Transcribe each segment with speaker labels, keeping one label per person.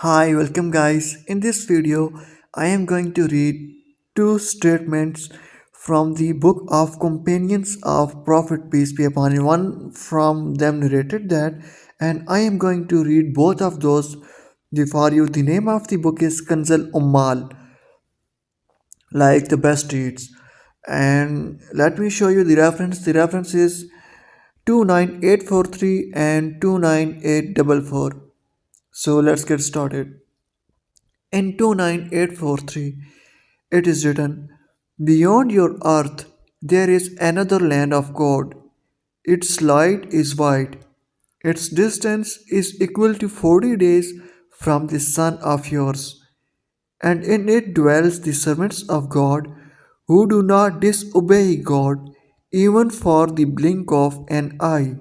Speaker 1: Hi, welcome guys. In this video, I am going to read two statements from the book of Companions of Prophet Peace be upon him. One from them narrated that, and I am going to read both of those for you. The name of the book is Kanzal Ummal, like the best deeds. And let me show you the reference. The reference is 29843 and 29844. So let's get started. In 29843, it is written, beyond your earth there is another land of God. Its light is white. Its distance is equal to 40 days from the sun of yours. And in it dwells the servants of God who do not disobey God even for the blink of an eye.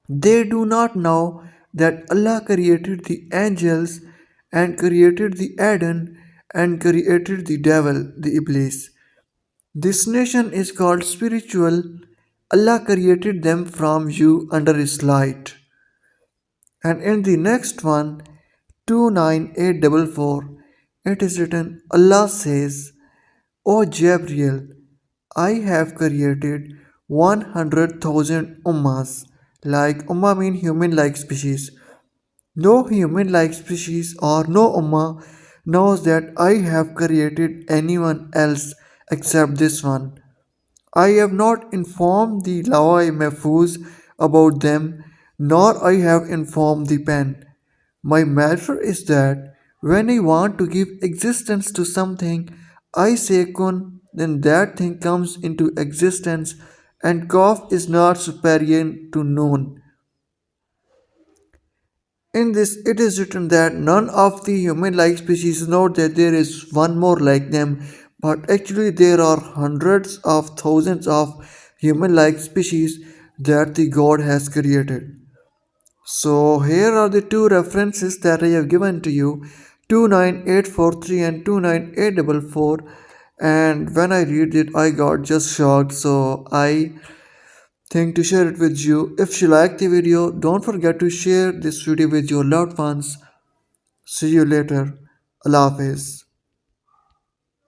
Speaker 1: They do not know that Allah created the angels and created the Adam and created the devil, the Iblis. This nation is called spiritual. Allah created them from you under His light. And in the next one, 29844, it is written, Allah says, O Gabriel, I have created 100,000 ummas. Like umma mean human like species. No human like species or no umma knows that I have created anyone else except this one. I have not informed the Lawai Mahfuz about them, nor I have informed the pen. My matter is that when I want to give existence to something, I say kun, then that thing comes into existence, and Kaf is not superior to Noon. In this, it is written that none of the human like species know that there is one more like them, but actually, there are hundreds of thousands of human like species that the God has created. So, here are the two references that I have given to you 29843 and 29844. And when I read it, I got just shocked. So, I think to share it with you. If you like the video, don't forget to share this video with your loved ones. See you later. Allah Hafiz.